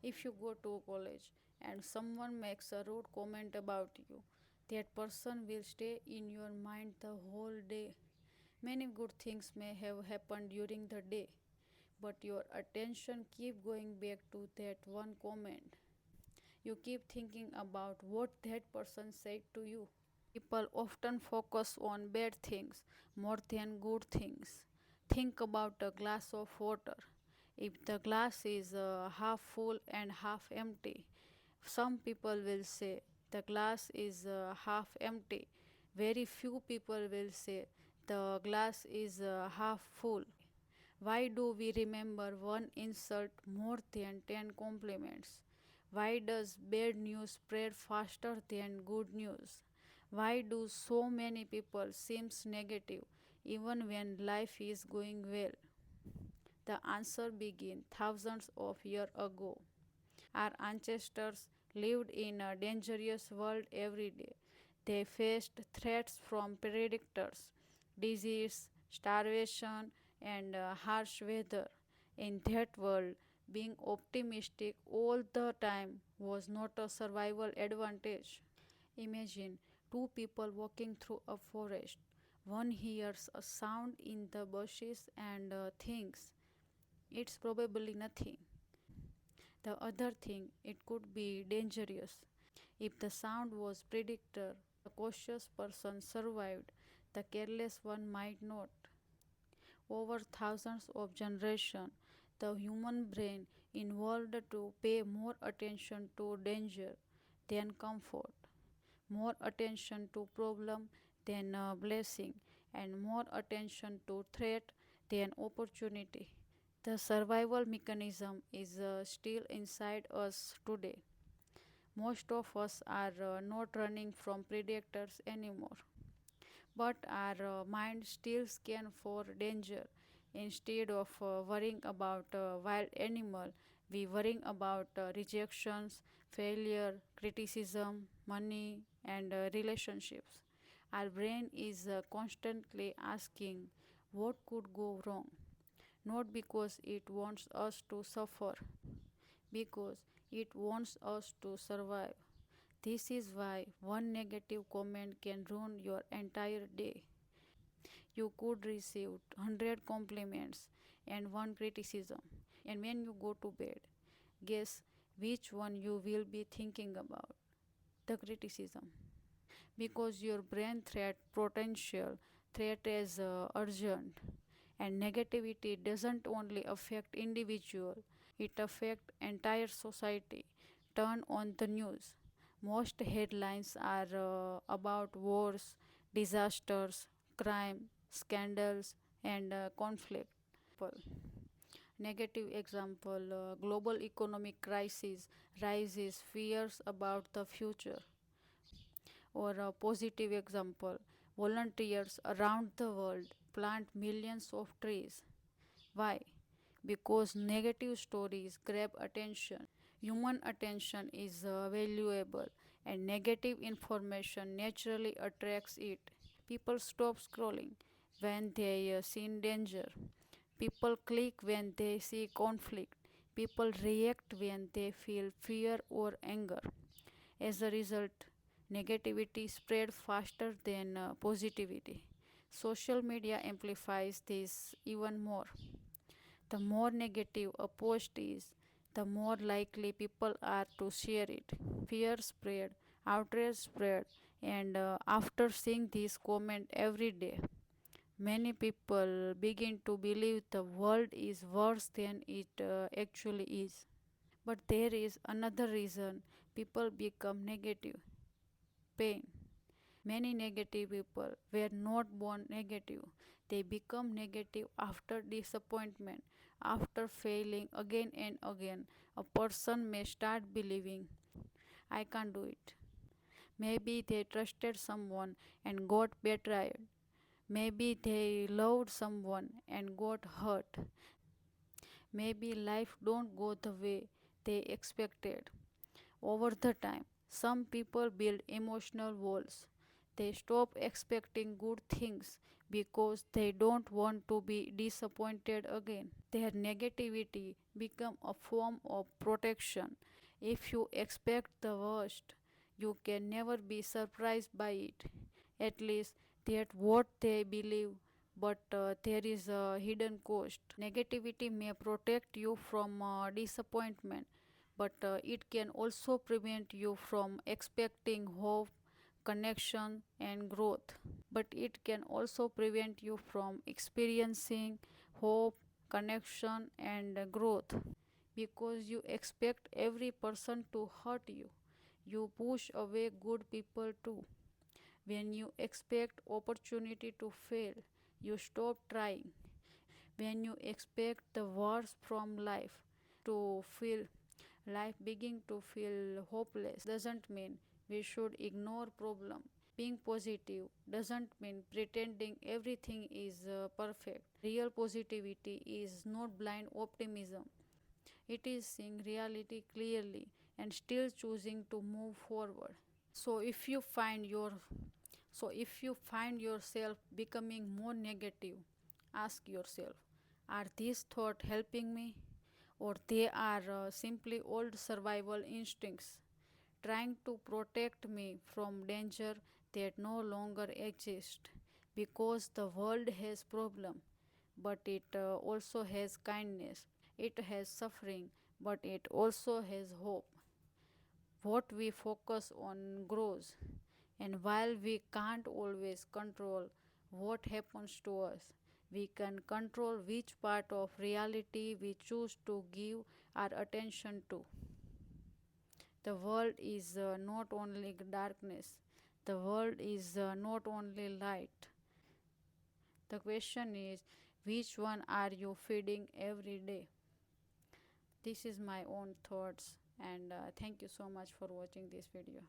If you go to college and someone makes a rude comment about you, that person will stay in your mind the whole day. Many good things may have happened during the day, but your attention keep going back to that one comment. You keep thinking about what that person said to you. People often focus on bad things more than good things. Think about a glass of water. If the glass is half full and half empty, some people will say the glass is half empty. Very few people will say the glass is half full. Why do we remember one insult more than 10 compliments? Why does bad news spread faster than good news? Why do so many people seem negative even when life is going well? The answer began thousands of years ago. Our ancestors lived in a dangerous world every day. They faced threats from predators, disease, starvation, and harsh weather. In that world, being optimistic all the time was not a survival advantage. Imagine two people walking through a forest. One hears a sound in the bushes and thinks it's probably nothing. The other thing, it could be dangerous. If the sound was predictor, the cautious person survived, the careless one might not. Over thousands of generations, the human brain evolved to pay more attention to danger than comfort, more attention to problem than blessing, and more attention to threat than opportunity. The survival mechanism is still inside us today. Most of us are not running from predators anymore, but our mind still scan for danger. Instead of worrying about wild animal, we worrying about rejections, failure, criticism, money, and relationships. Our brain is constantly asking what could go wrong, not because it wants us to suffer, because it wants us to survive. This is why one negative comment can ruin your entire day. You could receive 100 compliments and one criticism. And when you go to bed, guess which one you will be thinking about? The criticism. Because your brain threat potential threat is urgent, and negativity doesn't only affect individual, it affects entire society. Turn on the news, most headlines are about wars, disasters, crime, scandals, and conflict. Negative example, global economic crisis rises fears about the future. Or a positive example, volunteers around the world plant millions of trees. Why? Because negative stories grab attention. Human attention is valuable, and negative information naturally attracts it. People stop scrolling when they see danger. People click when they see conflict. People react when they feel fear or anger. As a result, negativity spread faster than positivity. Social media amplifies this even more. The more negative a post is, the more likely people are to share it. Fear spread, outrage spread, and after seeing this comment every day, many people begin to believe the world is worse than it actually is. But there is another reason people become negative: pain. Many negative people were not born negative. They become negative after disappointment, after failing again and again. A person may start believing, I can't do it. Maybe they trusted someone and got betrayed. Maybe they loved someone and got hurt. Maybe life don't go the way they expected. Over the time, some people build emotional walls. They stop expecting good things because they don't want to be disappointed again. Their negativity become a form of protection. If you expect the worst, you can never be surprised by it. At least that's what they believe, but there is a hidden cost. Negativity may protect you from disappointment, but it can also prevent you from expecting hope, connection, and growth. But it can also prevent you from experiencing hope, connection, and growth because you expect every person to hurt you. You push away good people too. When you expect opportunity to fail, you stop trying. When you expect the worst from life begin to feel hopeless doesn't mean we should ignore problem. Being positive doesn't mean pretending everything is perfect. Real positivity is not blind optimism. It is seeing reality clearly and still choosing to move forward. So if you find your so if you find yourself becoming more negative, ask yourself, are these thoughts helping me or they are simply old survival instincts trying to protect me from danger that no longer exists? Because the world has problem, but it also has kindness. It has suffering, but it also has hope. What we focus on grows. And while we can't always control what happens to us, we can control which part of reality we choose to give our attention to. The world is not only darkness, the world is not only light. The question is, which one are you feeding every day? This is my own thoughts, and thank you so much for watching this video.